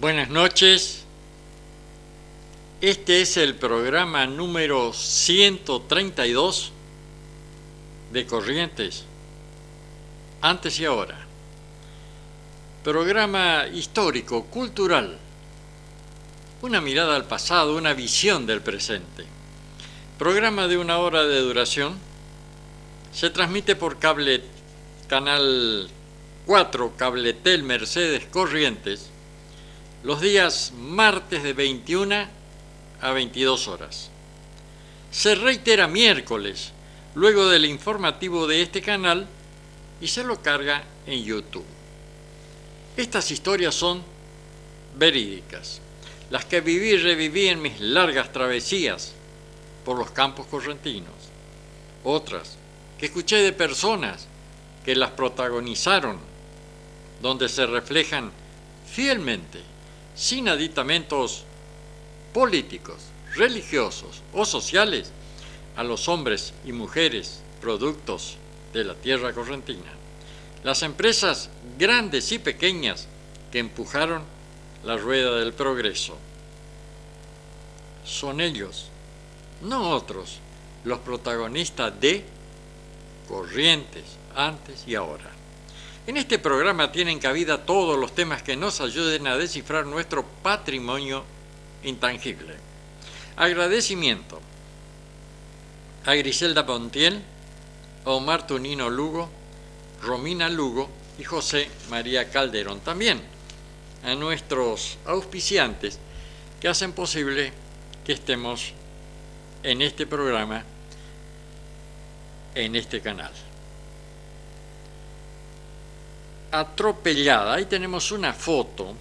Buenas noches. Este es el programa número 132 de Corrientes, antes y ahora. Programa histórico, cultural, una mirada al pasado, una visión del presente. Programa de 1 hora de duración. Se transmite por cable, canal 4, Cabletel Mercedes Corrientes, los días martes de 21 a 22 horas. Se reitera miércoles, luego del informativo de este canal, y se lo carga en YouTube. Estas historias son verídicas, las que viví y reviví en mis largas travesías por los campos correntinos. Otras que escuché de personas que las protagonizaron, donde se reflejan fielmente, sin aditamentos políticos, religiosos o sociales, a los hombres y mujeres productos de la tierra correntina, las empresas grandes y pequeñas que empujaron la rueda del progreso. Son ellos, no otros, los protagonistas de Corrientes, antes y ahora. En este programa tienen cabida todos los temas que nos ayuden a descifrar nuestro patrimonio intangible. Agradecimiento a Griselda Pontiel, a Omar Tunino Lugo, Romina Lugo y José María Calderón. También a nuestros auspiciantes que hacen posible que estemos en este programa, en este canal. Atropellada. Ahí tenemos una foto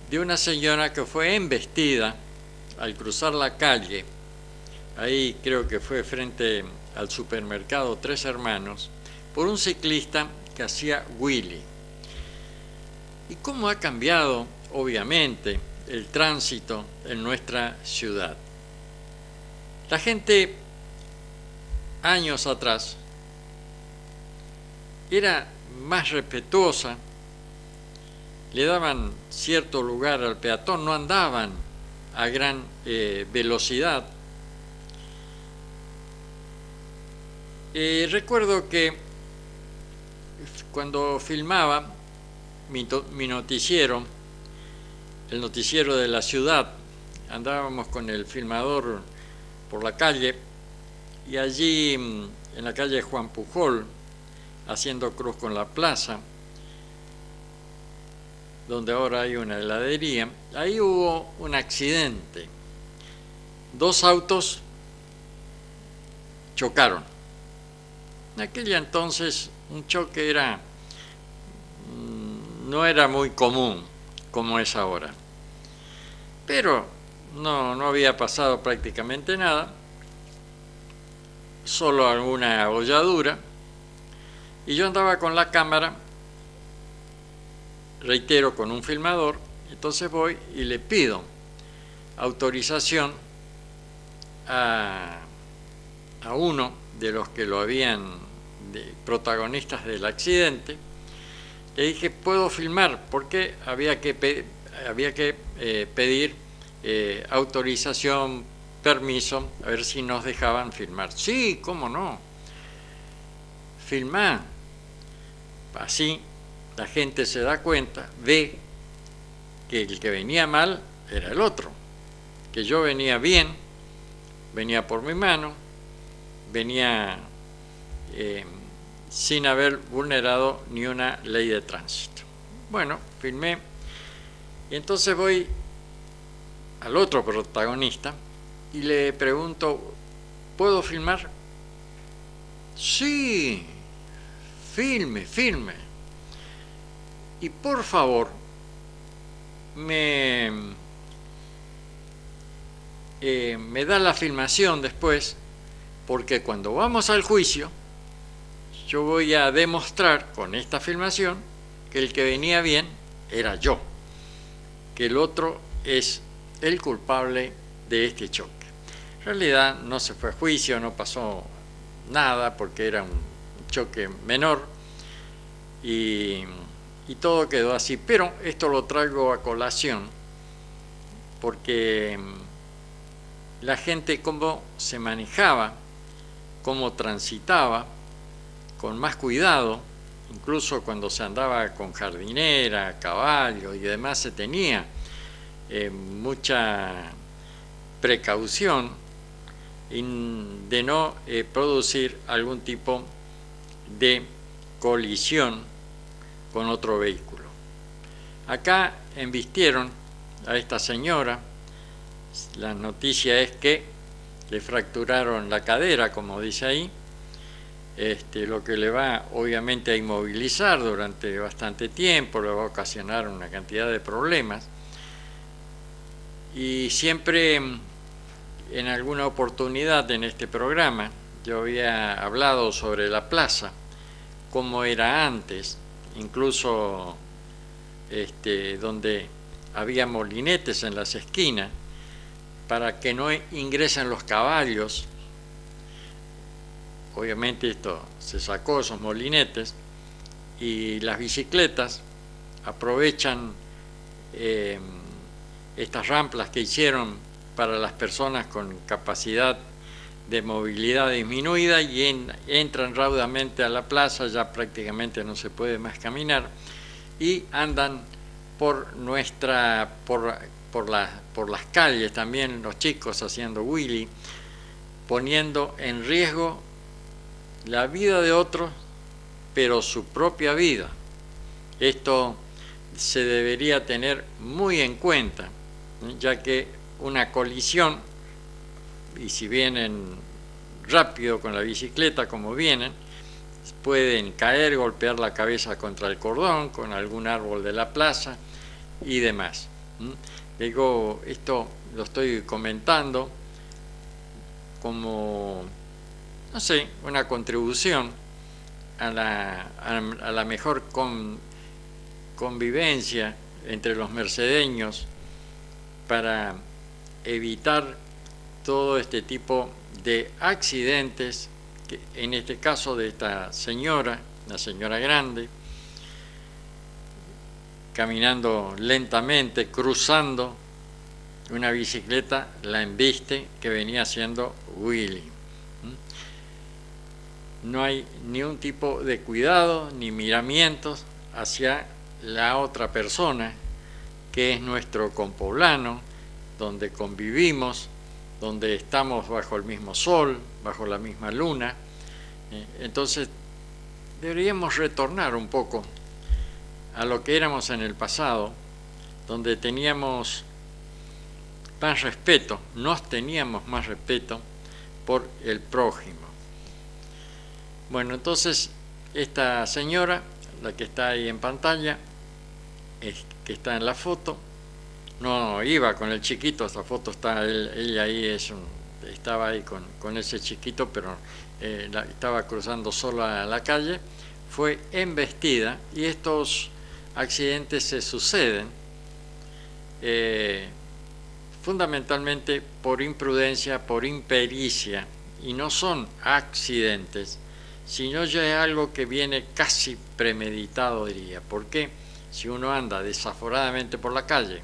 de una señora que fue embestida al cruzar la calle. Ahí creo que fue frente al supermercado Tres Hermanos, por un ciclista que hacía wheelie. ¿Y cómo ha cambiado, obviamente, el tránsito en nuestra ciudad? La gente, años atrás, era más respetuosa, le daban cierto lugar al peatón, no andaban a gran velocidad. Recuerdo que cuando filmaba mi noticiero, el noticiero de la ciudad, andábamos con el filmador por la calle, y allí en la calle Juan Pujol, haciendo cruz con la plaza, donde ahora hay una heladería, ahí hubo un accidente. 2 autos chocaron. En aquella entonces un choque no era muy común como es ahora. Pero no había pasado prácticamente nada, solo alguna holladura. Y yo andaba con la cámara, reitero, con un filmador. Entonces voy y le pido autorización a uno de los que lo habían, protagonistas del accidente. Le dije, ¿puedo filmar? Porque había que pedir autorización, permiso, a ver si nos dejaban filmar. Sí, cómo no, filmá. Así la gente se da cuenta, ve que el que venía mal era el otro, que yo venía bien, venía por mi mano, venía sin haber vulnerado ni una ley de tránsito. Bueno, filmé, y entonces voy al otro protagonista y le pregunto, ¿puedo filmar? Sí, filme. Y por favor, me da la filmación después, porque cuando vamos al juicio, yo voy a demostrar con esta filmación que el que venía bien era yo, que el otro es el culpable de este choque. En realidad no se fue a juicio, no pasó nada porque era un choque menor, y y todo quedó así. Pero esto lo traigo a colación porque la gente cómo se manejaba, cómo transitaba, con más cuidado, incluso cuando se andaba con jardinera, caballo y demás, se tenía mucha precaución de no producir algún tipo de colisión con otro vehículo. Acá embistieron a esta señora. La noticia es que le fracturaron la cadera, como dice ahí, lo que le va obviamente a inmovilizar durante bastante tiempo, le va a ocasionar una cantidad de problemas. Y siempre en alguna oportunidad en este programa yo había hablado sobre la plaza, cómo era antes, incluso donde había molinetes en las esquinas para que no ingresen los caballos. Obviamente esto se sacó, esos molinetes, y las bicicletas aprovechan estas rampas que hicieron para las personas con capacidad de movilidad disminuida y entran raudamente a la plaza, ya prácticamente no se puede más caminar, y andan por las calles también los chicos haciendo wheelie, poniendo en riesgo la vida de otros, pero su propia vida. Esto se debería tener muy en cuenta, ya que una colisión, y si vienen rápido con la bicicleta como vienen, pueden caer, golpear la cabeza contra el cordón, con algún árbol de la plaza y demás. Digo, esto lo estoy comentando como, no sé, una contribución a la mejor convivencia entre los mercedeños para evitar todo este tipo de accidentes, que en este caso de esta señora, una señora grande, caminando lentamente, cruzando una bicicleta, la embiste que venía haciendo wheelie. No hay ni un tipo de cuidado ni miramientos hacia la otra persona, que es nuestro compoblano, donde convivimos, donde estamos bajo el mismo sol, bajo la misma luna. Entonces deberíamos retornar un poco a lo que éramos en el pasado, donde teníamos más respeto, nos teníamos más respeto por el prójimo. Bueno, entonces esta señora, la que está ahí en pantalla, que está en la foto, no iba con el chiquito, esta foto está, ella ahí estaba ahí con ese chiquito, pero estaba cruzando sola la calle, fue embestida, y estos accidentes se suceden fundamentalmente por imprudencia, por impericia, y no son accidentes, sino ya es algo que viene casi premeditado, diría. ¿Por qué? Si uno anda desaforadamente por la calle,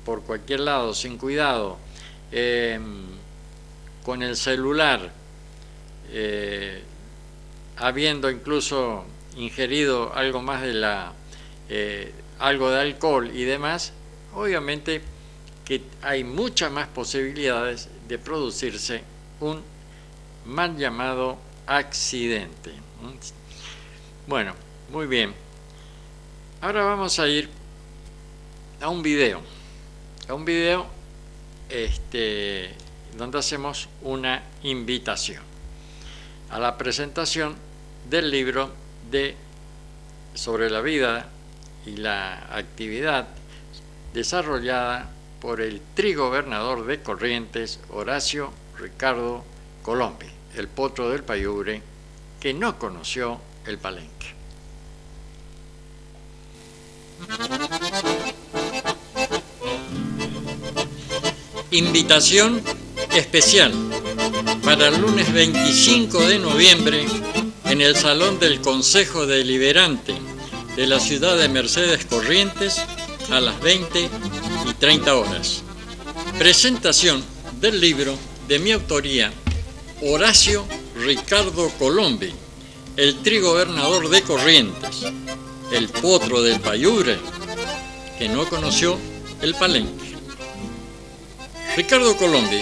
por cualquier lado, sin cuidado, con el celular, habiendo incluso ingerido algo más de algo de alcohol y demás, obviamente que hay muchas más posibilidades de producirse un mal llamado accidente. Bueno, muy bien. Ahora vamos a ir a un video. Donde hacemos una invitación a la presentación del libro sobre la vida y la actividad desarrollada por el trigobernador de Corrientes, Horacio Ricardo Colombi, el potro del Payure, que no conoció el Palenque. Invitación especial para el lunes 25 de noviembre en el Salón del Consejo Deliberante, de la ciudad de Mercedes Corrientes a las 20:30 horas. Presentación del libro de mi autoría, Horacio Ricardo Colombi, el trigobernador de Corrientes, el potro del Payure, que no conoció el Palenque. Ricardo Colombi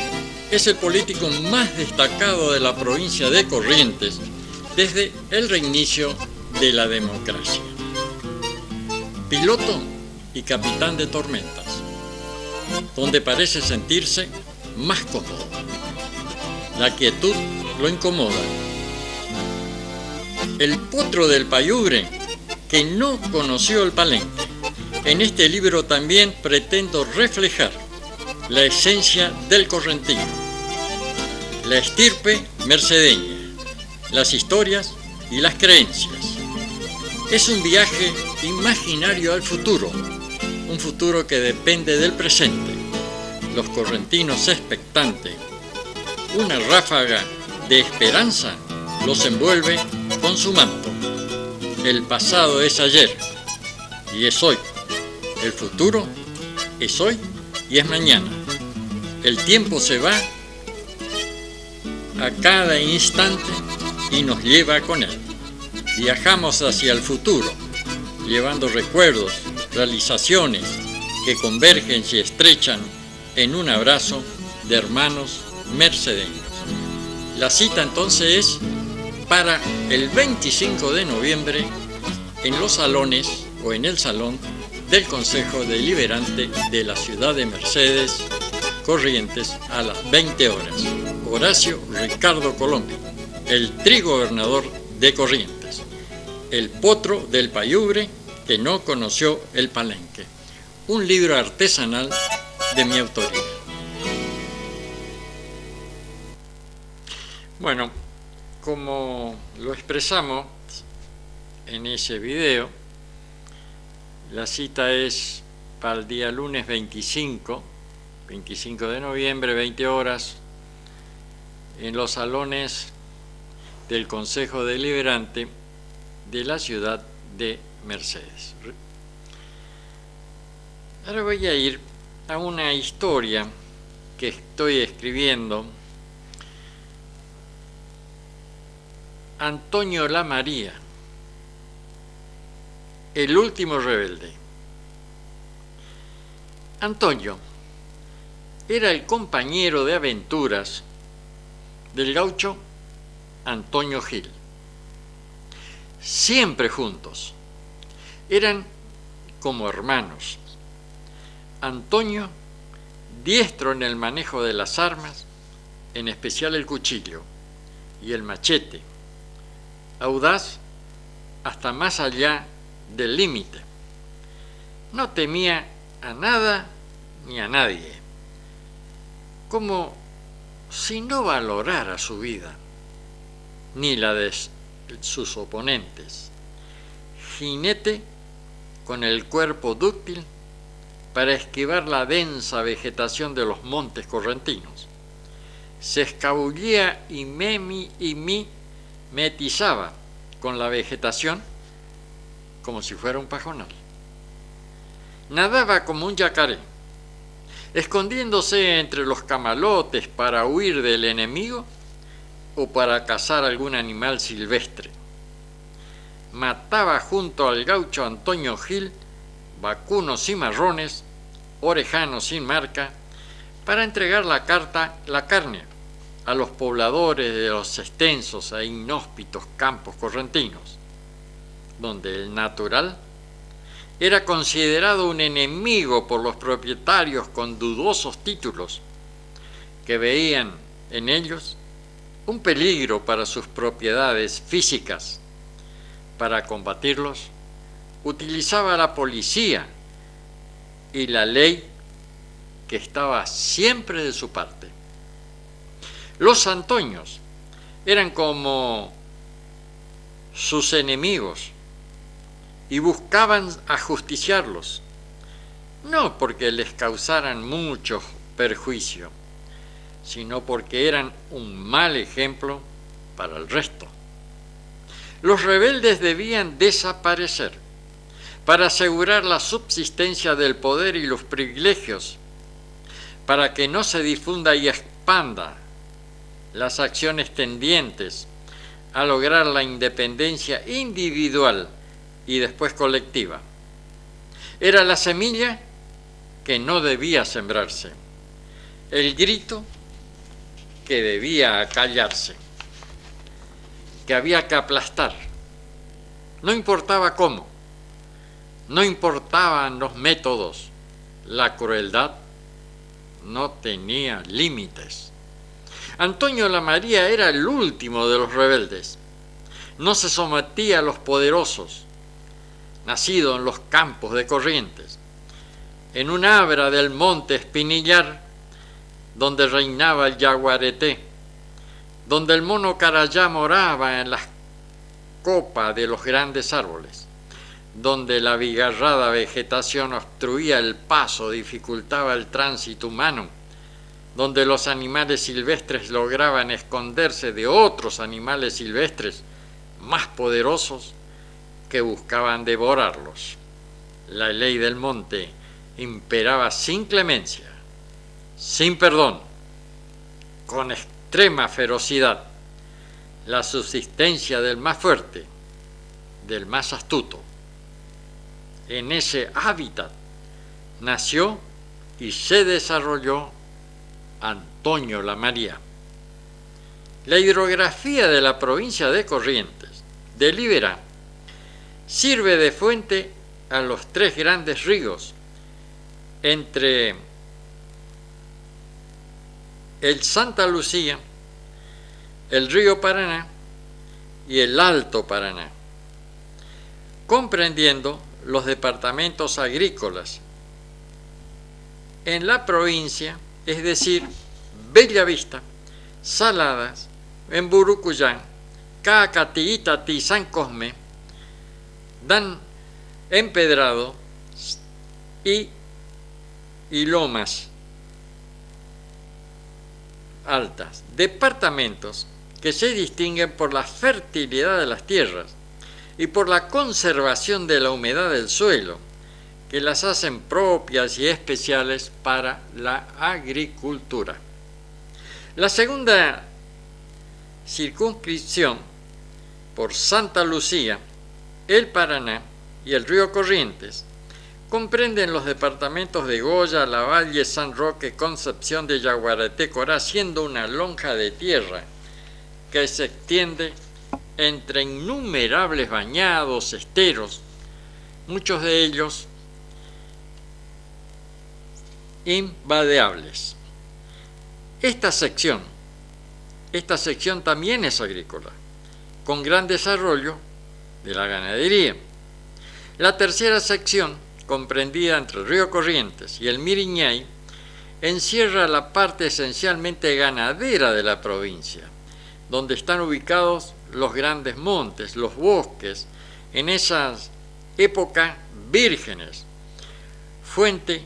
es el político más destacado de la provincia de Corrientes desde el reinicio de la democracia. Piloto y capitán de tormentas, donde parece sentirse más cómodo. La quietud lo incomoda. El potro del Payure, que no conoció el Palenque. En este libro también pretendo reflejar la esencia del correntino, la estirpe mercedeña, las historias y las creencias. Es un viaje imaginario al futuro, un futuro que depende del presente. Los correntinos expectantes. Una ráfaga de esperanza los envuelve con su manto. El pasado es ayer y es hoy. El futuro es hoy y es mañana. El tiempo se va a cada instante y nos lleva con él. Viajamos hacia el futuro, llevando recuerdos, realizaciones que convergen y estrechan en un abrazo de hermanos mercedeños. La cita entonces es para el 25 de noviembre en los salones o en el salón del Consejo Deliberante de la ciudad de Mercedes Corrientes a las 20 horas. Horacio Ricardo Colombi, el trigobernador de Corrientes, el potro del Payure que no conoció el Palenque. Un libro artesanal de mi autoría. Bueno, como lo expresamos en ese video, la cita es para el día lunes 25 de noviembre, 20 horas, en los salones del Consejo Deliberante de la ciudad de Mercedes. Ahora voy a ir a una historia que estoy escribiendo. Antonio Lamaría, el último rebelde. Antonio era el compañero de aventuras del gaucho Antonio Gil. Siempre juntos. Eran como hermanos. Antonio, diestro en el manejo de las armas, en especial el cuchillo y el machete, audaz hasta más allá del límite. No temía a nada ni a nadie, como si no valorara su vida, ni la de sus oponentes. Jinete con el cuerpo dúctil para esquivar la densa vegetación de los montes correntinos. Se escabullía y mimetizaba con la vegetación como si fuera un pajonal. Nadaba como un yacaré, escondiéndose entre los camalotes para huir del enemigo o para cazar algún animal silvestre. Mataba junto al gaucho Antonio Gil vacunos y marrones, orejanos sin marca, para entregar la carne a los pobladores de los extensos e inhóspitos campos correntinos, donde el natural era considerado un enemigo por los propietarios con dudosos títulos, que veían en ellos un peligro para sus propiedades físicas. Para combatirlos, utilizaba la policía y la ley, que estaba siempre de su parte. Los antoños eran como sus enemigos y buscaban ajusticiarlos, no porque les causaran mucho perjuicio, sino porque eran un mal ejemplo para el resto. Los rebeldes debían desaparecer, para asegurar la subsistencia del poder y los privilegios, para que no se difunda y expanda las acciones tendientes a lograr la independencia individual y después colectiva. Era la semilla que no debía sembrarse, el grito que debía acallarse, que había que aplastar. No importaba cómo, no importaban los métodos, la crueldad no tenía límites. Antonio Lamaría era el último de los rebeldes. No se sometía a los poderosos, nacido en los campos de Corrientes, en un abra del monte Espinillar, donde reinaba el yaguareté, donde el mono carayá moraba en las copas de los grandes árboles, donde la abigarrada vegetación obstruía el paso, dificultaba el tránsito humano, donde los animales silvestres lograban esconderse de otros animales silvestres más poderosos que buscaban devorarlos. La ley del monte imperaba sin clemencia, sin perdón, con extrema ferocidad, la subsistencia del más fuerte, del más astuto. En ese hábitat nació y se desarrolló Antonio Lamaría. La hidrografía de la provincia de Corrientes, de Liberá, sirve de fuente a los tres grandes ríos entre el Santa Lucía, el río Paraná y el Alto Paraná, comprendiendo los departamentos agrícolas en la provincia, es decir, Bellavista, Saladas, Emburucuyán, Caacatí, Itatí, San Cosme, Dan Empedrado y Lomas Altas, departamentos que se distinguen por la fertilidad de las tierras y por la conservación de la humedad del suelo, que las hacen propias y especiales para la agricultura. La segunda circunscripción, por Santa Lucía, el Paraná y el río Corrientes, comprenden los departamentos de Goya, Lavalle, San Roque, Concepción de Yaguareté, Corá, siendo una lonja de tierra que se extiende entre innumerables bañados, esteros, muchos de ellos invadeables. Esta sección también es agrícola, con gran desarrollo de la ganadería. La tercera sección, comprendida entre el río Corrientes y el Miriñay, encierra la parte esencialmente ganadera de la provincia, donde están ubicados los grandes montes, los bosques, en esas épocas vírgenes, fuente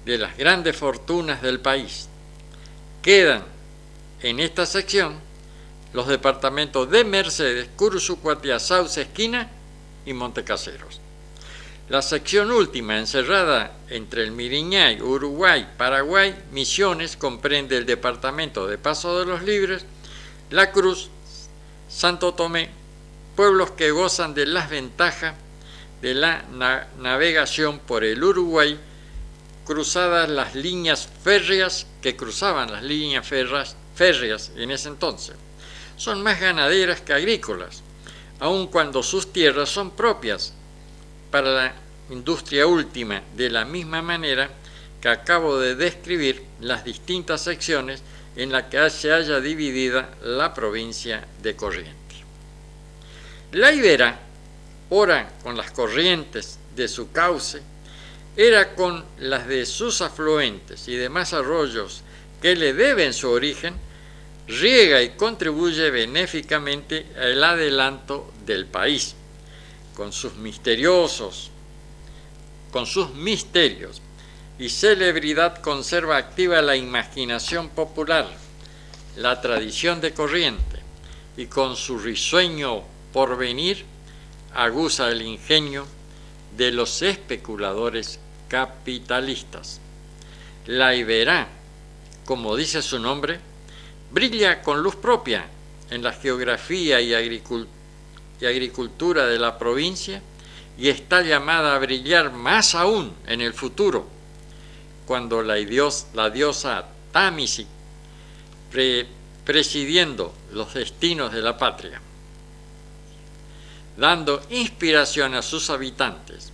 de las grandes fortunas del país. Quedan en esta sección los departamentos de Mercedes, Curuzucuatiá, Sauce, Esquina y Montecaseros. La sección última, encerrada entre el Miriñay, Uruguay, Paraguay, Misiones, comprende el departamento de Paso de los Libres, La Cruz, Santo Tomé, pueblos que gozan de las ventajas de la navegación por el Uruguay, cruzadas las líneas férreas que cruzaban las líneas férreas en ese entonces. Son más ganaderas que agrícolas, aun cuando sus tierras son propias para la industria última, de la misma manera que acabo de describir las distintas secciones en las que se haya dividida la provincia de Corrientes. La Iberá, ora con las corrientes de su cauce, era con las de sus afluentes y demás arroyos que le deben su origen, riega y contribuye benéficamente al adelanto del país, con sus misterios y celebridad conserva activa la imaginación popular, la tradición de corriente, y con su risueño porvenir aguza el ingenio de los especuladores capitalistas. La Iberá, como dice su nombre, brilla con luz propia en la geografía y agricultura de la provincia y está llamada a brillar más aún en el futuro, cuando la diosa Támisi presidiendo los destinos de la patria, dando inspiración a sus habitantes.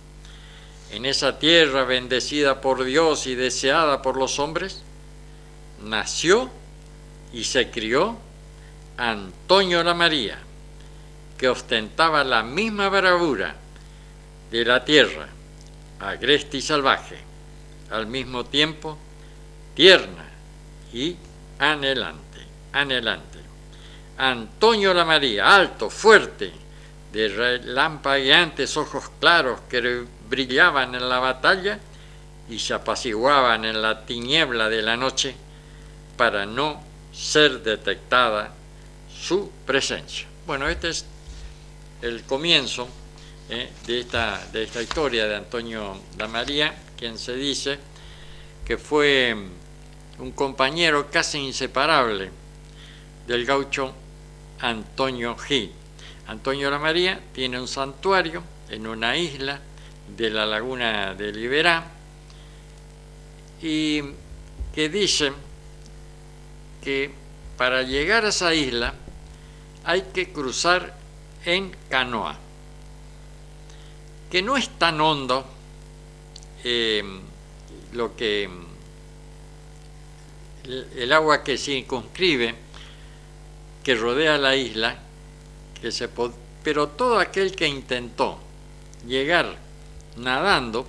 En esa tierra bendecida por Dios y deseada por los hombres, nació y se crió Antonio la María, que ostentaba la misma bravura de la tierra, agreste y salvaje, al mismo tiempo tierna y anhelante. Antonio la María, alto, fuerte, de relampagueantes ojos claros que brillaban en la batalla y se apaciguaban en la tiniebla de la noche para no ser detectada su presencia. Bueno, este es el comienzo de esta historia de Antonio la María, quien se dice que fue un compañero casi inseparable del gaucho Antonio Gil. Antonio la María tiene un santuario en una isla de la laguna de Iberá y que dice que para llegar a esa isla hay que cruzar en canoa, que no es tan hondo el agua que circunscribe, que rodea la isla, pero todo aquel que intentó llegar nadando,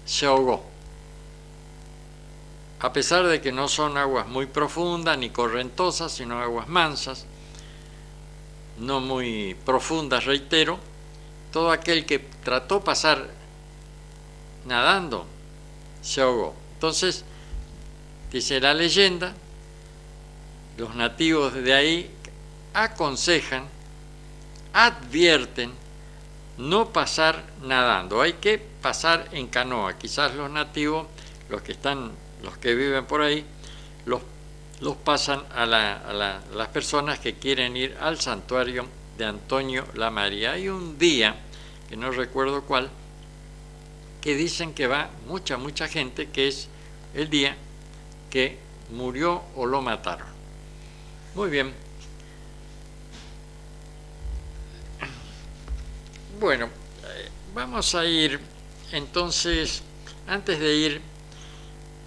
se ahogó. A pesar de que no son aguas muy profundas ni correntosas, sino aguas mansas, no muy profundas, reitero, todo aquel que trató pasar nadando se ahogó. Entonces, dice la leyenda, los nativos de ahí aconsejan, advierten, no pasar nadando, hay que pasar en canoa. Quizás los nativos, los que viven por ahí, los pasan a las personas que quieren ir al santuario de Antonio la María. Hay un día, que no recuerdo cuál, que dicen que va mucha gente, que es el día que murió o lo mataron. Muy bien. Bueno, vamos a ir entonces, antes de ir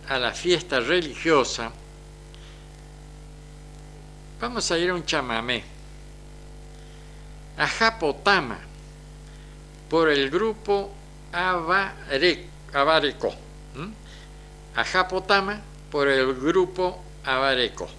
a la fiesta religiosa, vamos a ir a un chamamé, a Japotama, por el grupo Abareco. A Japotama por el grupo Abareco.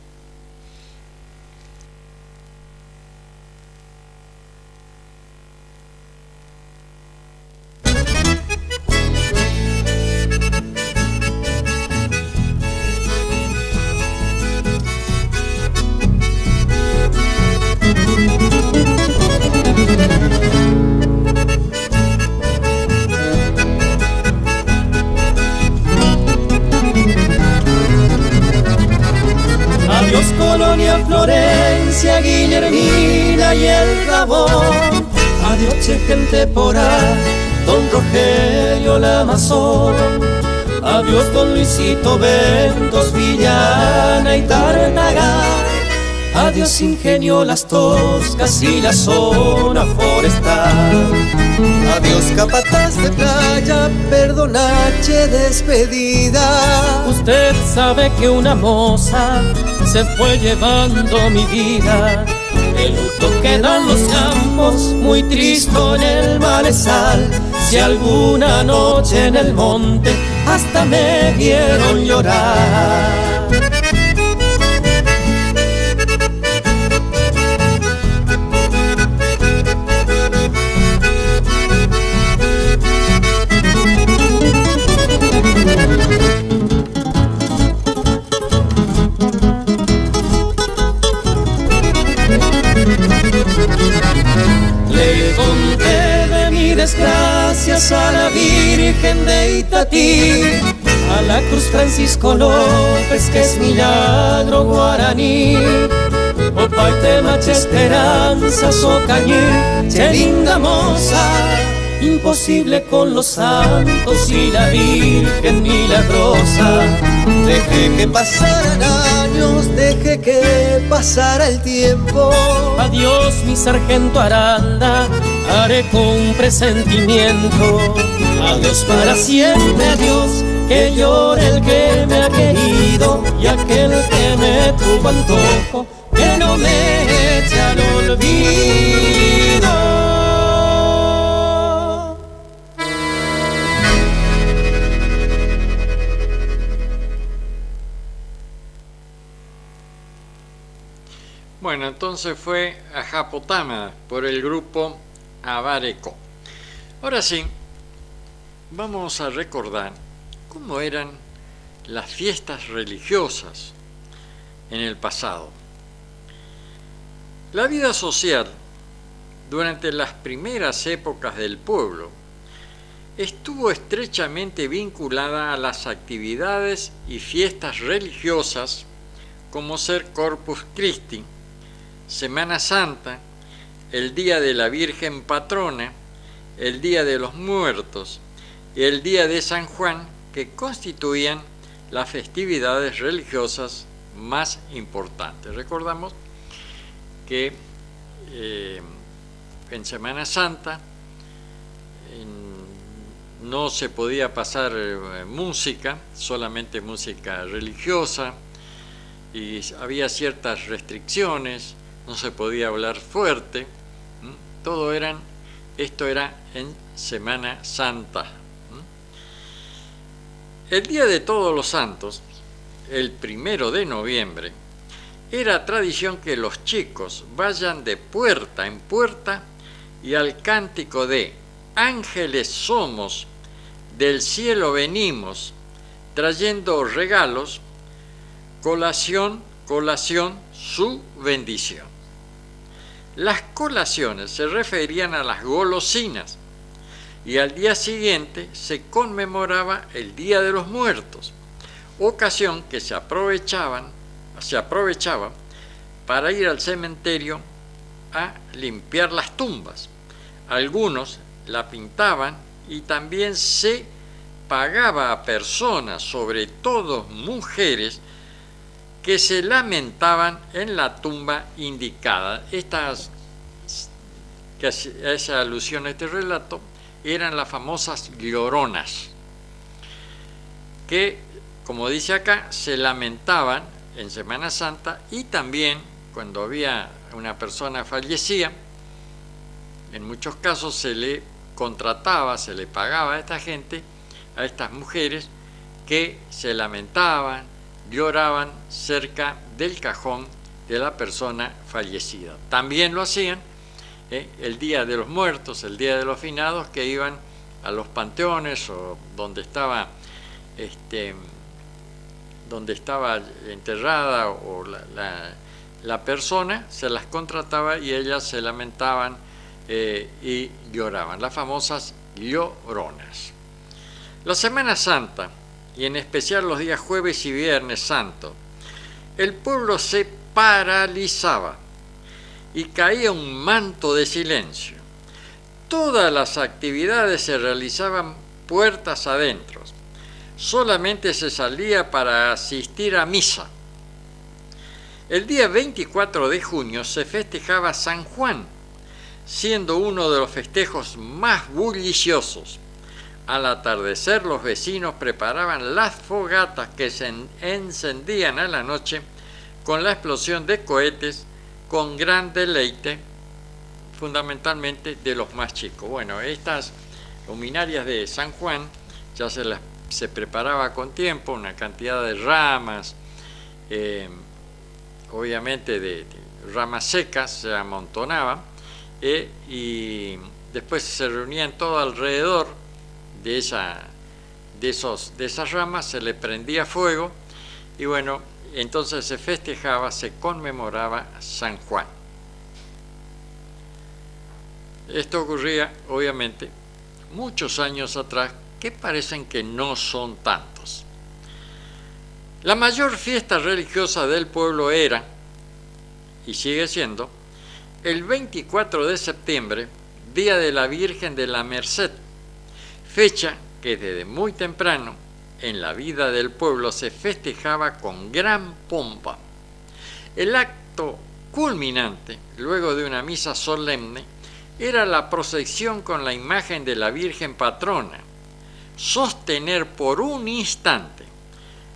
Adiós Colonia, Florencia, Guillermina y el Rabón. Adiós che gente porá, don Rogelio Lamazón. Adiós don Luisito Ventos, Villana y Tartagal. Adiós Ingenio Las Toscas y la zona forestal. Adiós capataz de playa, perdonache despedida. Usted sabe que una moza se fue llevando mi vida. El luto queda en los campos, muy triste en el malezal. Si alguna noche en el monte hasta me vieron llorar. Le conté de mi des gracias a la Virgen de Itatí, a la Cruz Francisco López, que es milagro guaraní. O paite macha esperanza, socañé, che linda moza, imposible con los santos y la Virgen milagrosa. Deje que pasaran años, deje que pasara el tiempo. Adiós mi sargento Aranda, haré con presentimiento. Adiós para siempre, adiós, que llore el que me ha querido y aquel que me tuvo antojo, que no me eche al olvido. Bueno, entonces fue Ajapotama por el grupo Abareco. Ahora sí, vamos a recordar cómo eran las fiestas religiosas en el pasado. La vida social durante las primeras épocas del pueblo estuvo estrechamente vinculada a las actividades y fiestas religiosas como ser Corpus Christi, Semana Santa, el Día de la Virgen Patrona, el Día de los Muertos y el Día de San Juan, que constituían las festividades religiosas más importantes. Recordamos que en Semana Santa no se podía pasar música, solamente música religiosa, y había ciertas restricciones, no se podía hablar fuerte, esto era en Semana Santa. El Día de Todos los Santos, el 1 de noviembre, era tradición que los chicos vayan de puerta en puerta y al cántico de ángeles somos, del cielo venimos, trayendo regalos, colación, su bendición. Las colaciones se referían a las golosinas y al día siguiente se conmemoraba el Día de los Muertos, ocasión que se aprovechaba para ir al cementerio a limpiar las tumbas. Algunos la pintaban y también se pagaba a personas, sobre todo mujeres, que se lamentaban en la tumba indicada. Estas, que hace alusión a este relato, eran las famosas lloronas, que, como dice acá, se lamentaban en Semana Santa y también cuando había una persona fallecía. En muchos casos se le contrataba, se le pagaba a esta gente, a estas mujeres, que se lamentaban, lloraban cerca del cajón de la persona fallecida. También lo hacían el Día de los Muertos, el Día de los Finados, que iban a los panteones o donde estaba enterrada o la persona, se las contrataba y ellas se lamentaban y lloraban, las famosas lloronas. La Semana Santa, y en especial los días jueves y viernes santo, el pueblo se paralizaba y caía un manto de silencio. Todas las actividades se realizaban puertas adentro. Solamente se salía para asistir a misa. El día 24 de junio se festejaba San Juan, siendo uno de los festejos más bulliciosos. Al atardecer, los vecinos preparaban las fogatas que se encendían a la noche con la explosión de cohetes, con gran deleite, fundamentalmente de los más chicos. Bueno, estas luminarias de San Juan ya se preparaba con tiempo, una cantidad de ramas, obviamente de ramas secas, se amontonaban, y después se reunían todo alrededor de esas ramas, se le prendía fuego y bueno, entonces se festejaba, se conmemoraba San Juan. Esto ocurría obviamente muchos años atrás, que parecen que no son tantos. La mayor fiesta religiosa del pueblo era, y sigue siendo, el 24 de septiembre, Día de la Virgen de la Merced, fecha que desde muy temprano en la vida del pueblo se festejaba con gran pompa. El acto culminante, luego de una misa solemne, era la procesión con la imagen de la Virgen patrona. Sostener por un instante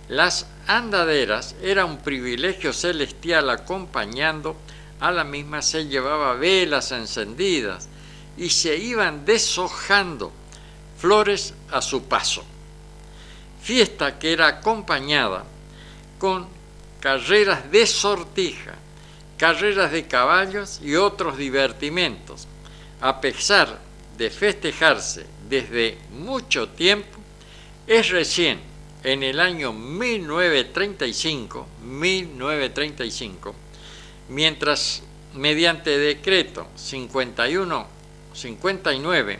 las andaderas era un privilegio celestial. Acompañando a la misma se llevaba velas encendidas y se iban deshojando flores a su paso. Fiesta que era acompañada con carreras de sortija, carreras de caballos y otros divertimentos. A pesar de festejarse desde mucho tiempo, es recién en el año 1935, mientras mediante decreto 59,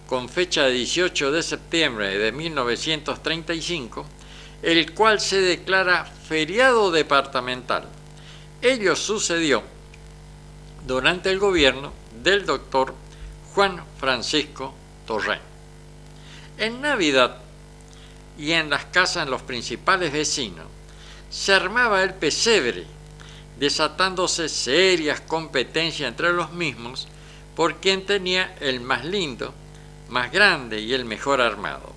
con fecha de 18 de septiembre de 1935, el cual se declara feriado departamental. Ello sucedió durante el gobierno del doctor Juan Francisco Torrent. En Navidad y en las casas de los principales vecinos se armaba el pesebre, desatándose serias competencias entre los mismos por quien tenía el más lindo, más grande y el mejor armado.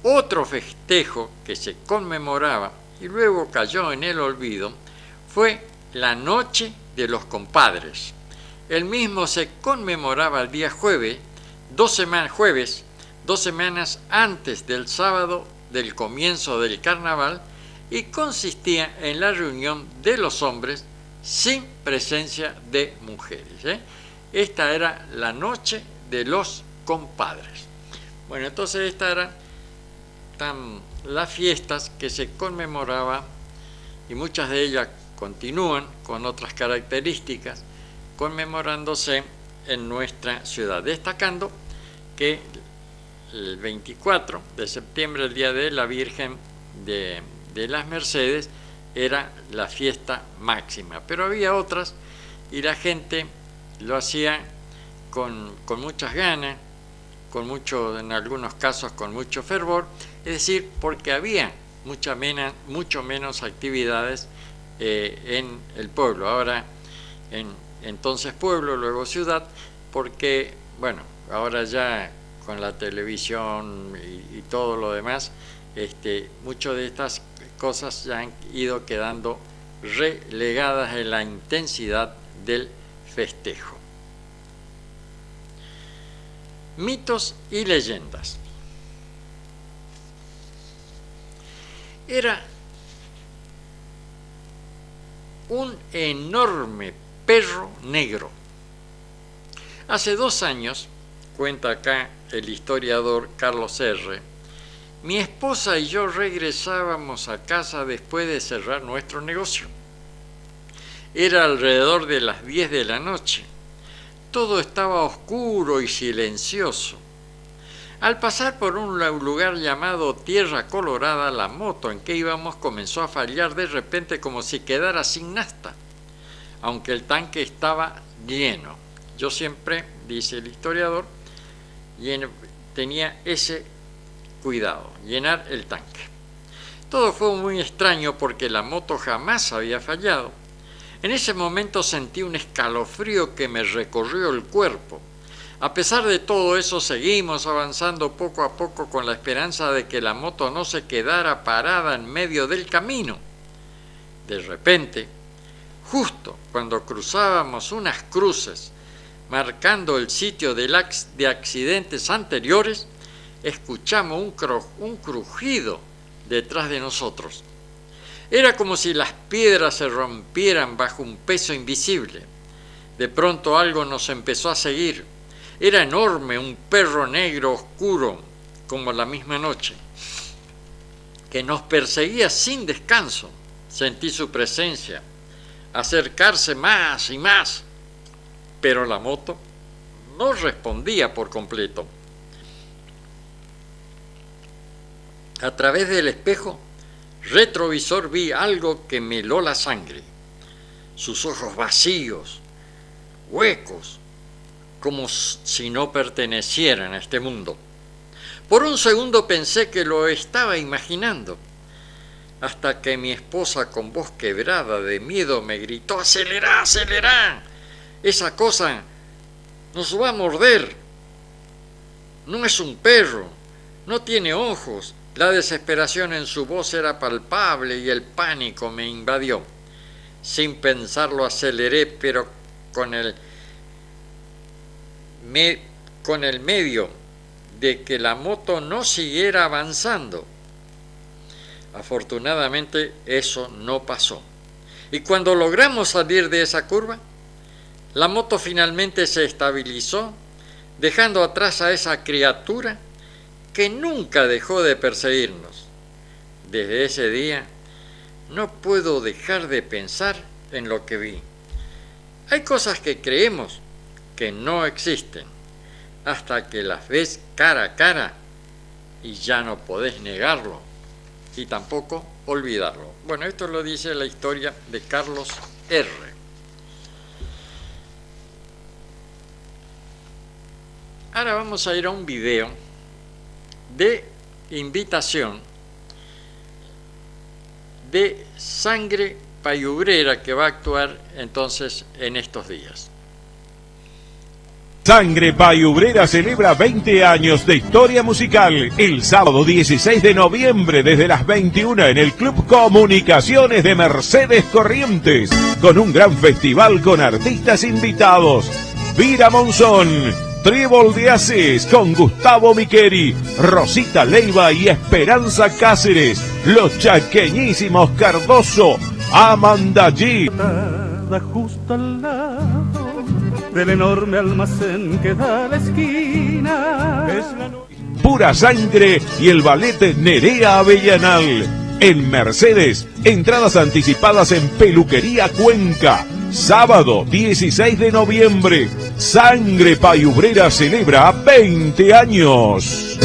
Otro festejo que se conmemoraba y luego cayó en el olvido fue la Noche de los Compadres. El mismo se conmemoraba el día jueves, 2 semanas antes del sábado del comienzo del carnaval, y consistía en la reunión de los hombres sin presencia de mujeres. Esta era la Noche de los Compadres. Bueno, entonces estas eran las fiestas que se conmemoraban, y muchas de ellas continúan con otras características, conmemorándose en nuestra ciudad, destacando que el 24 de septiembre, el Día de la Virgen de las Mercedes, era la fiesta máxima, pero había otras y la gente lo hacía con muchas ganas, en algunos casos con mucho fervor, es decir, porque había mucho menos actividades en el pueblo. Ahora, entonces pueblo, luego ciudad, porque, bueno, ahora ya con la televisión y todo lo demás, muchas de estas cosas ya han ido quedando relegadas en la intensidad del festejo. Mitos y leyendas. Era un enorme perro negro. Hace 2 años, cuenta acá el historiador Carlos R., mi esposa y yo regresábamos a casa después de cerrar nuestro negocio. Era alrededor de las 10 de la noche. Todo estaba oscuro y silencioso. Al pasar por un lugar llamado Tierra Colorada, la moto en que íbamos comenzó a fallar de repente como si quedara sin nafta, aunque el tanque estaba lleno. Yo siempre, dice el historiador, tenía ese cuidado, llenar el tanque. Todo fue muy extraño porque la moto jamás había fallado. En ese momento sentí un escalofrío que me recorrió el cuerpo. A pesar de todo eso, seguimos avanzando poco a poco con la esperanza de que la moto no se quedara parada en medio del camino. De repente, justo cuando cruzábamos unas cruces, marcando el sitio de accidentes anteriores, escuchamos un crujido detrás de nosotros. Era como si las piedras se rompieran bajo un peso invisible. De pronto algo nos empezó a seguir. Era enorme, un perro negro oscuro, como la misma noche, que nos perseguía sin descanso. Sentí su presencia, acercarse más y más, pero la moto no respondía por completo. A través del espejo retrovisor vi algo que me heló la sangre. Sus ojos vacíos, huecos, como si no pertenecieran a este mundo. Por un segundo pensé que lo estaba imaginando, hasta que mi esposa, con voz quebrada de miedo, me gritó: «¡Acelera, acelera! Esa cosa nos va a morder. No es un perro, no tiene ojos». La desesperación en su voz era palpable y el pánico me invadió. Sin pensarlo aceleré, pero con el medio de que la moto no siguiera avanzando. Afortunadamente eso no pasó. Y cuando logramos salir de esa curva, la moto finalmente se estabilizó, dejando atrás a esa criatura que nunca dejó de perseguirnos. Desde ese día no puedo dejar de pensar en lo que vi. Hay cosas que creemos que no existen hasta que las ves cara a cara y ya no podés negarlo y tampoco olvidarlo. Bueno, esto lo dice la historia de Carlos R. Ahora vamos a ir a un video de invitación de Sangre Payubrera, que va a actuar entonces en estos días. Sangre Payubrera celebra 20 años de historia musical el sábado 16 de noviembre desde las 21 en el Club Comunicaciones de Mercedes Corrientes, con un gran festival con artistas invitados: Vira Monzón, Trébol de Aces con Gustavo Miqueri, Rosita Leiva y Esperanza Cáceres, los chaqueñísimos Cardoso, Amanda G. Justo al lado del enorme almacén que da la esquina. Pura Sangre y el ballet Nerea Avellanal. En Mercedes, entradas anticipadas en Peluquería Cuenca. Sábado 16 de noviembre, Sangre Payubrera celebra 20 años.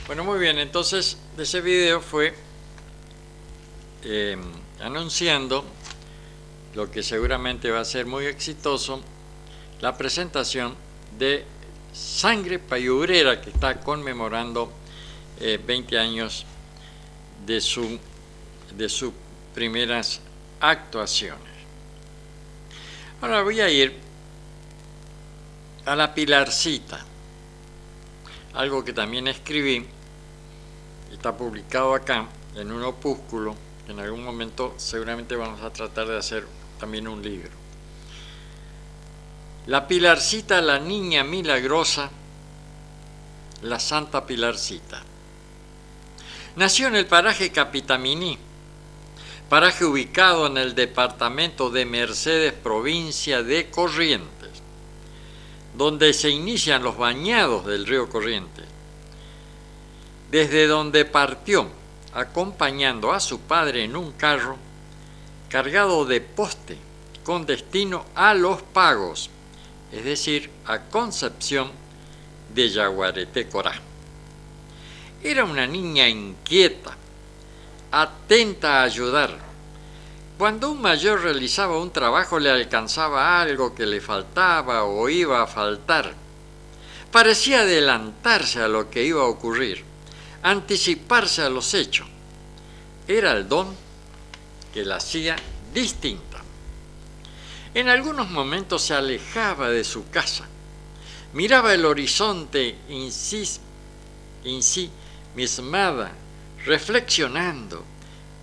Bueno, muy bien, entonces de ese video fue anunciando lo que seguramente va a ser muy exitoso, la presentación de Sangre Payubrera, que está conmemorando 20 años de sus primeras actuaciones. Ahora voy a ir a la Pilarcita, algo que también escribí, está publicado acá en un opúsculo, que en algún momento seguramente vamos a tratar de hacer también un libro. La Pilarcita, la niña milagrosa, la Santa Pilarcita. Nació en el paraje Capitaminí, paraje ubicado en el departamento de Mercedes, provincia de Corrientes, donde se inician los bañados del río Corrientes, desde donde partió acompañando a su padre en un carro cargado de poste con destino a Los Pagos, es decir, a Concepción de Yaguareté, Corá. Era una niña inquieta, atenta a ayudar. Cuando un mayor realizaba un trabajo, le alcanzaba algo que le faltaba o iba a faltar. Parecía adelantarse a lo que iba a ocurrir, anticiparse a los hechos. Era el don que la hacía distinta. En algunos momentos se alejaba de su casa, miraba el horizonte ensimismada, reflexionando,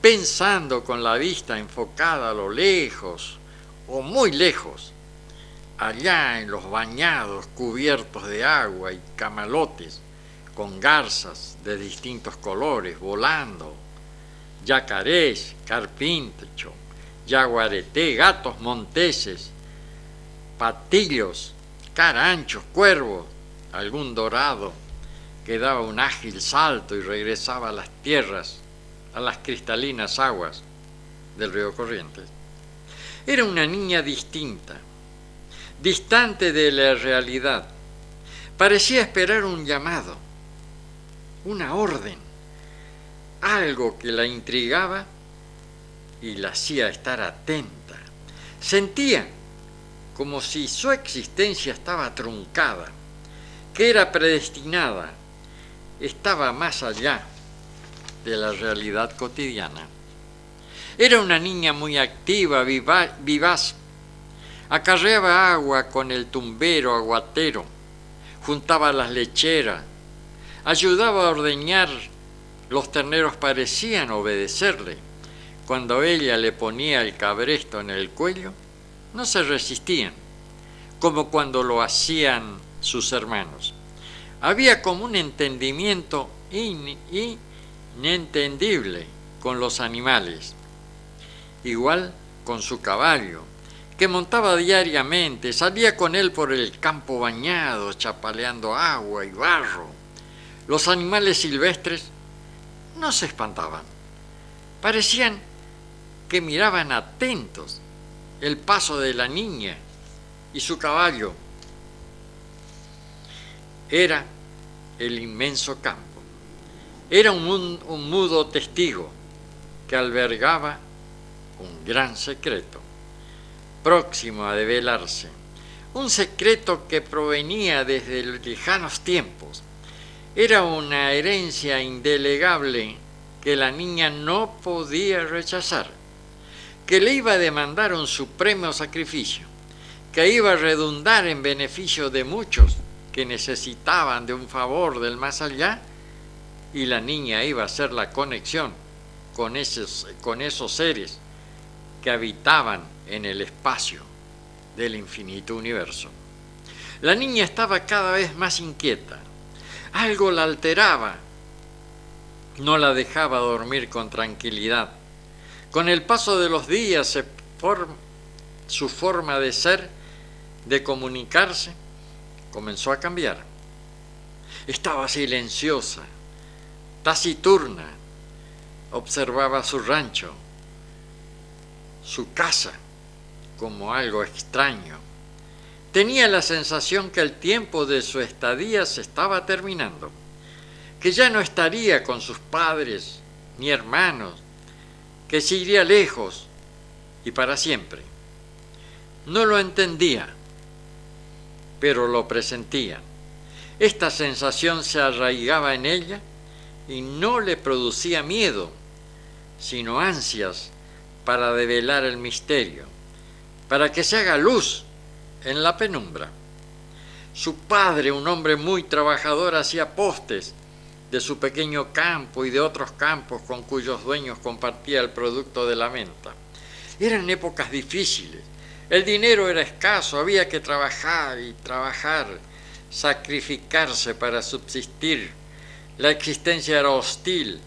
pensando con la vista enfocada a lo lejos o muy lejos, allá en los bañados cubiertos de agua y camalotes, con garzas de distintos colores volando, yacarés, carpincho, yaguareté, gatos monteses, patillos, caranchos, cuervos, algún dorado que daba un ágil salto y regresaba a las tierras, a las cristalinas aguas del río Corrientes. Era una niña distinta, distante de la realidad. Parecía esperar un llamado, una orden, algo que la intrigaba y la hacía estar atenta. Sentía como si su existencia estaba truncada, que era predestinada, estaba más allá de la realidad cotidiana. Era una niña muy activa, vivaz. Acarreaba agua con el tumbero aguatero, juntaba las lecheras, ayudaba a ordeñar. Los terneros parecían obedecerle. Cuando ella le ponía el cabresto en el cuello, no se resistían, como cuando lo hacían sus hermanos. Había como un entendimiento inentendible con los animales, igual con su caballo, que montaba diariamente, salía con él por el campo bañado, chapaleando agua y barro. Los animales silvestres no se espantaban, parecían que miraban atentos el paso de la niña y su caballo. Era el inmenso campo. Era un mudo testigo que albergaba un gran secreto, próximo a develarse. Un secreto que provenía desde lejanos tiempos. Era una herencia indelegable que la niña no podía rechazar, que le iba a demandar un supremo sacrificio, que iba a redundar en beneficio de muchos que necesitaban de un favor del más allá, y la niña iba a hacer la conexión con esos seres que habitaban en el espacio del infinito universo. La niña estaba cada vez más inquieta. Algo la alteraba, no la dejaba dormir con tranquilidad. Con el paso de los días su forma de ser, de comunicarse, comenzó a cambiar. Estaba silenciosa, taciturna, observaba su rancho, su casa, como algo extraño. Tenía la sensación que el tiempo de su estadía se estaba terminando, que ya no estaría con sus padres ni hermanos, que se iría lejos y para siempre. No lo entendía, pero lo presentía. Esta sensación se arraigaba en ella y no le producía miedo, sino ansias para develar el misterio, para que se haga luz en la penumbra. Su padre, un hombre muy trabajador, hacía postes de su pequeño campo y de otros campos con cuyos dueños compartía el producto de la venta. Eran épocas difíciles, el dinero era escaso, había que trabajar y trabajar, sacrificarse para subsistir. La existencia era hostil,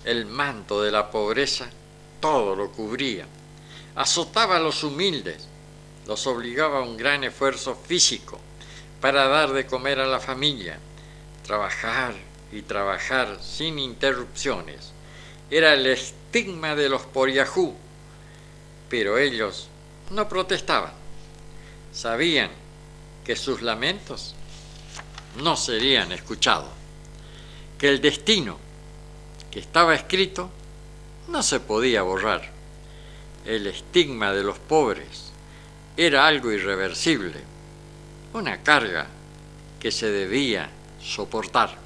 el manto de la pobreza todo lo cubría. Azotaba a los humildes, los obligaba a un gran esfuerzo físico para dar de comer a la familia, trabajar y trabajar sin interrupciones. Era el estigma de los poriajú, pero ellos no protestaban. Sabían que sus lamentos no serían escuchados, que el destino que estaba escrito no se podía borrar. El estigma de los pobres era algo irreversible, una carga que se debía soportar.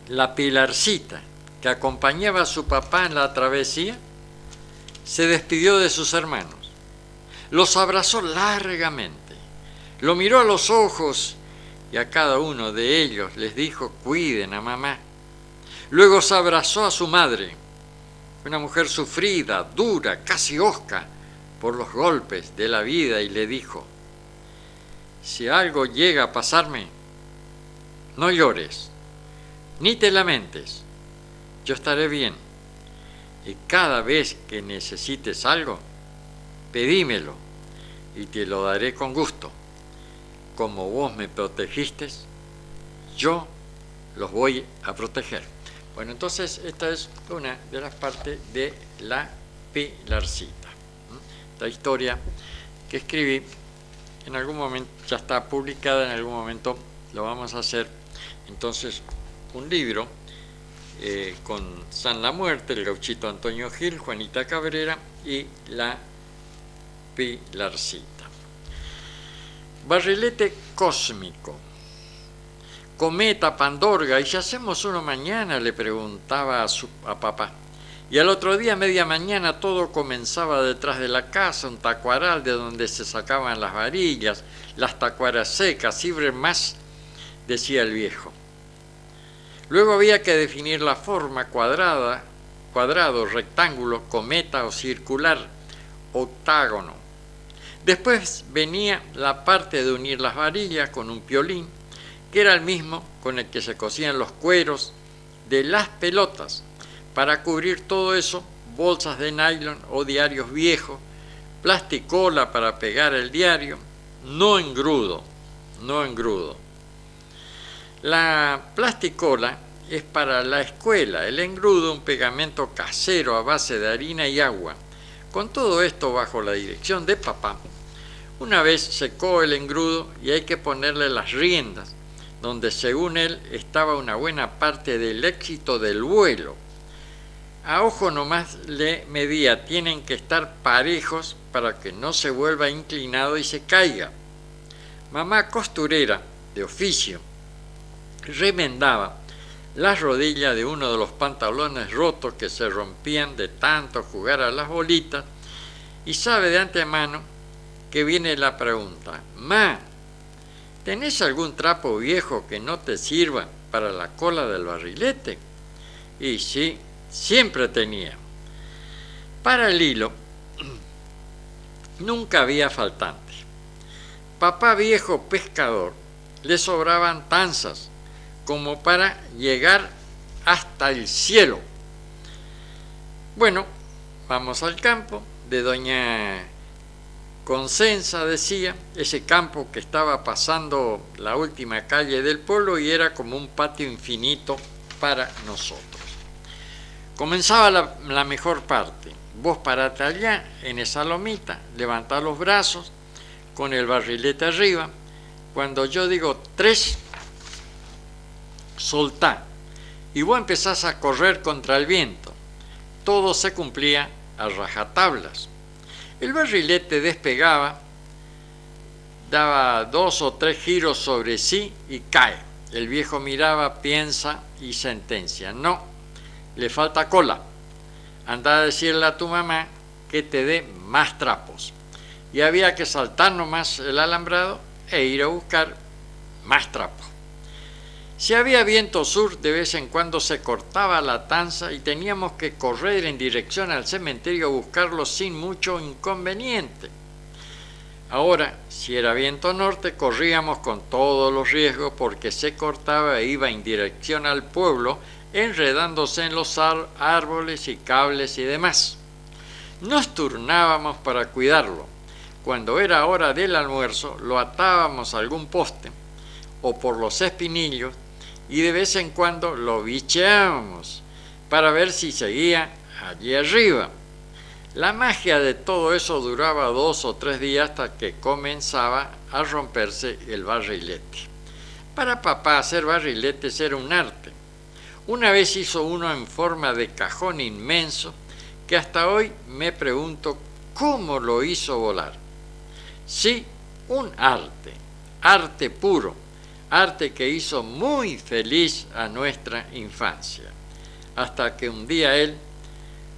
La Pilarcita, que acompañaba a su papá en la travesía, se despidió de sus hermanos. Los abrazó largamente, lo miró a los ojos y a cada uno de ellos les dijo: cuiden a mamá. Luego se abrazó a su madre, una mujer sufrida, dura, casi hosca por los golpes de la vida, y le dijo: si algo llega a pasarme, no llores, ni te lamentes, yo estaré bien, y cada vez que necesites algo, pedímelo y te lo daré con gusto. Como vos me protegiste, yo los voy a proteger. Bueno, entonces esta es una de las partes de La Pilarcita. Esta historia que escribí, en algún momento ya está publicada, en algún momento lo vamos a hacer Entonces, un libro con San La Muerte, el gauchito Antonio Gil, Juanita Cabrera y la Pilarcita. Barrilete cósmico. Cometa, Pandorga, ¿y si hacemos uno mañana?, le preguntaba a papá. Y al otro día, media mañana, todo comenzaba detrás de la casa, un tacuaral de donde se sacaban las varillas, las tacuaras secas, siempre más, decía el viejo. Luego había que definir la forma: cuadrado, rectángulo, cometa o circular, octágono. Después venía la parte de unir las varillas con un piolín, que era el mismo con el que se cosían los cueros de las pelotas. Para cubrir todo eso, bolsas de nylon o diarios viejos, plasticola para pegar el diario, no engrudo. La plasticola es para la escuela, el engrudo un pegamento casero a base de harina y agua. Con todo esto bajo la dirección de papá, una vez secó el engrudo y hay que ponerle las riendas, donde según él estaba una buena parte del éxito del vuelo. A ojo nomás le medía, tienen que estar parejos para que no se vuelva inclinado y se caiga. Mamá costurera de oficio remendaba las rodillas de uno de los pantalones rotos que se rompían de tanto jugar a las bolitas, y sabe de antemano que viene la pregunta: «Ma, ¿tenés algún trapo viejo que no te sirva para la cola del barrilete?» Y sí, siempre tenía. Para el hilo nunca había faltante. Papá viejo pescador le sobraban tanzas como para llegar hasta el cielo. Bueno, vamos al campo de doña Consensa, decía, ese campo que estaba pasando la última calle del pueblo y era como un patio infinito para nosotros. Comenzaba la mejor parte. Vos parate allá, en esa lomita, levantá los brazos, con el barrilete arriba. Cuando yo digo 3, soltá. Y vos empezás a correr contra el viento. Todo se cumplía a rajatablas. El barrilete despegaba, daba 2 o 3 giros sobre sí y cae. El viejo miraba, piensa y sentencia: «No, le falta cola. Anda a decirle a tu mamá que te dé más trapos». Y había que saltar nomás el alambrado e ir a buscar más trapos. Si había viento sur, de vez en cuando se cortaba la tanza y teníamos que correr en dirección al cementerio a buscarlo sin mucho inconveniente. Ahora, si era viento norte, corríamos con todos los riesgos porque se cortaba e iba en dirección al pueblo, enredándose en los árboles y cables y demás. Nos turnábamos para cuidarlo. Cuando era hora del almuerzo, lo atábamos a algún poste o por los espinillos y de vez en cuando lo bicheábamos para ver si seguía allí arriba. La magia de todo eso duraba 2 o 3 días hasta que comenzaba a romperse el barrilete. Para papá hacer barriletes era un arte. Una vez hizo uno en forma de cajón inmenso que hasta hoy me pregunto cómo lo hizo volar. Sí, un arte puro, arte que hizo muy feliz a nuestra infancia, hasta que un día él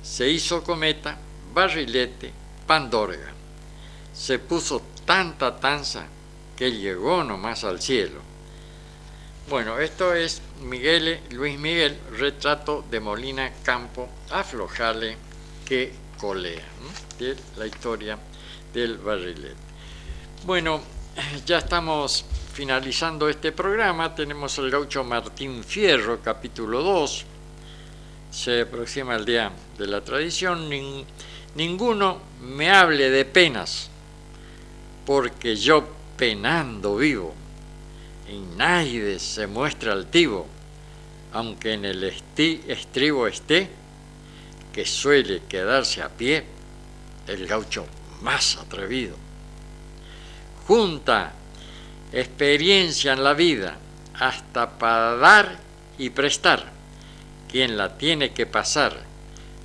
se hizo cometa, barrilete, Pandorga. Se puso tanta tanza que llegó nomás al cielo. Bueno, esto es Luis Miguel, retrato de Molina Campo, aflojale que colea, ¿no? De la historia del barrilete. Bueno, ya estamos finalizando este programa. Tenemos el gaucho Martín Fierro, capítulo 2. Se aproxima el día de la tradición. Ninguno me hable de penas, porque yo penando vivo, y nadie se muestra altivo, aunque en el estribo esté, que suele quedarse a pie el gaucho más atrevido. Junta experiencia en la vida, hasta para dar y prestar, quien la tiene que pasar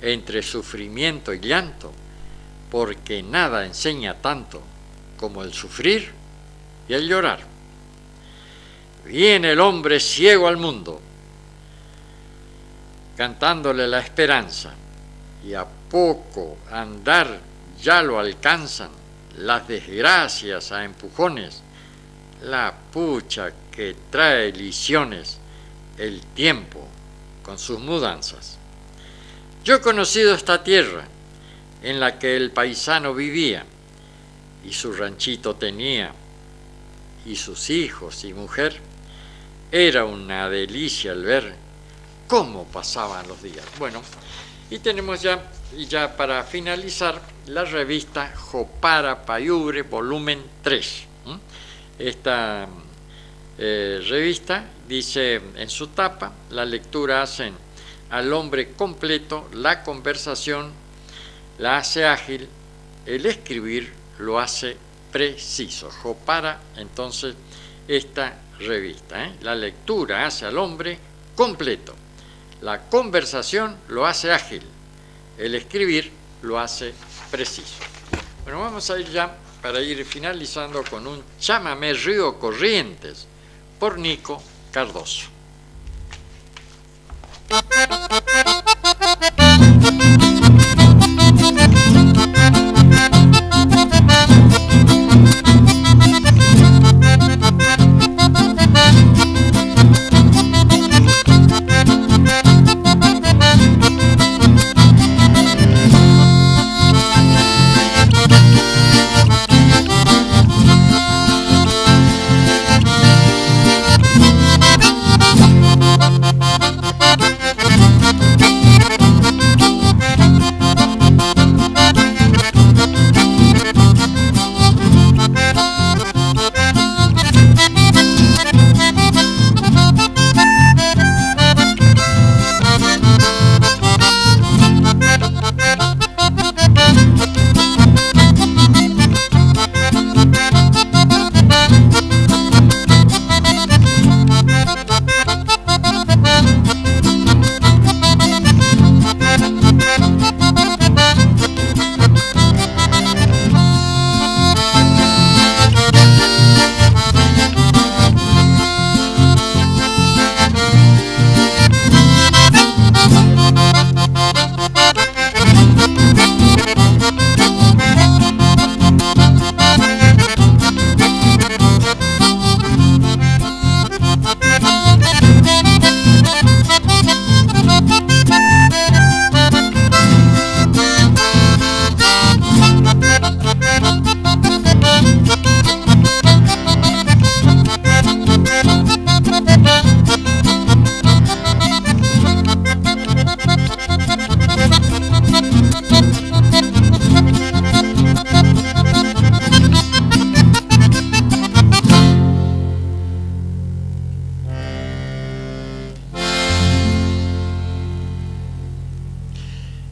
entre sufrimiento y llanto, porque nada enseña tanto como el sufrir y el llorar. Viene el hombre ciego al mundo, cantándole la esperanza, y a poco andar ya lo alcanzan las desgracias a empujones, la pucha que trae liciones el tiempo con sus mudanzas. Yo he conocido esta tierra en la que el paisano vivía y su ranchito tenía y sus hijos y mujer. Era una delicia el ver cómo pasaban los días. Bueno, y tenemos ya para finalizar la revista Jopara Payubre, volumen 3. Esta revista dice en su tapa: la lectura hacen al hombre completo, la conversación la hace ágil, el escribir lo hace preciso. Jopara, entonces, esta revista, la lectura hace al hombre completo, la conversación lo hace ágil, el escribir lo hace preciso. Bueno, vamos a ir ya para ir finalizando con un Chámame Río Corrientes por Nico Cardoso.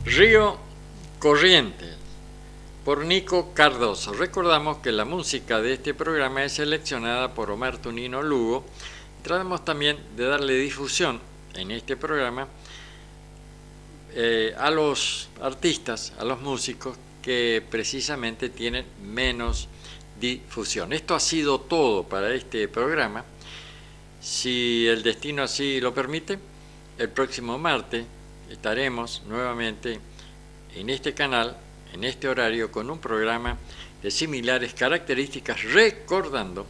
Río Corrientes, por Nico Cardoso. Recordamos que la música de este programa es seleccionada por Omar Tunino Lugo. Tratamos también de darle difusión en este programa a los artistas, a los músicos que precisamente tienen menos difusión. Esto ha sido todo para este programa. Si el destino así lo permite, el próximo martes estaremos nuevamente en este canal, en este horario, con un programa de similares características, recordando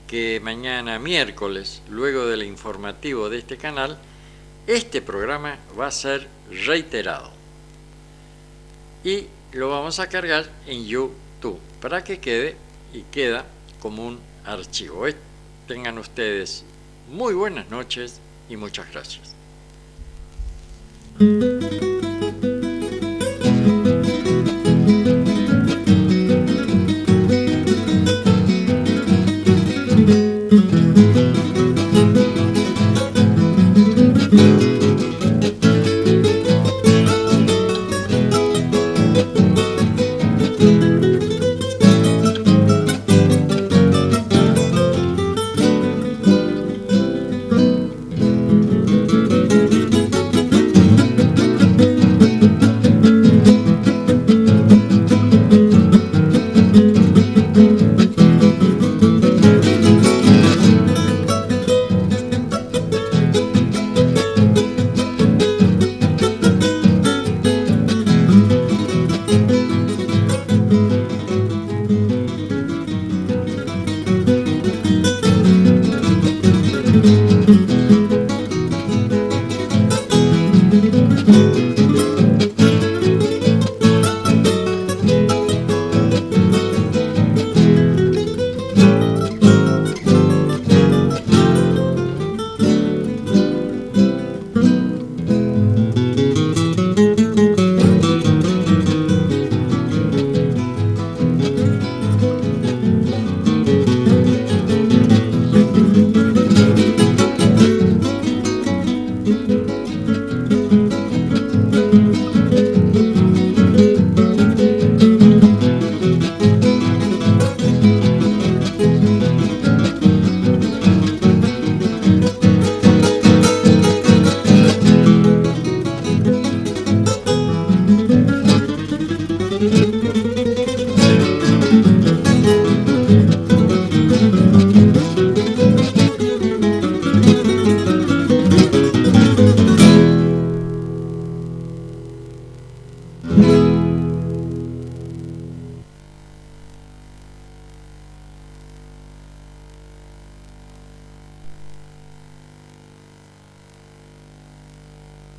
que mañana miércoles, luego del informativo de este canal, este programa va a ser reiterado y lo vamos a cargar en YouTube para que queda como un archivo. Tengan ustedes muy buenas noches y muchas gracias.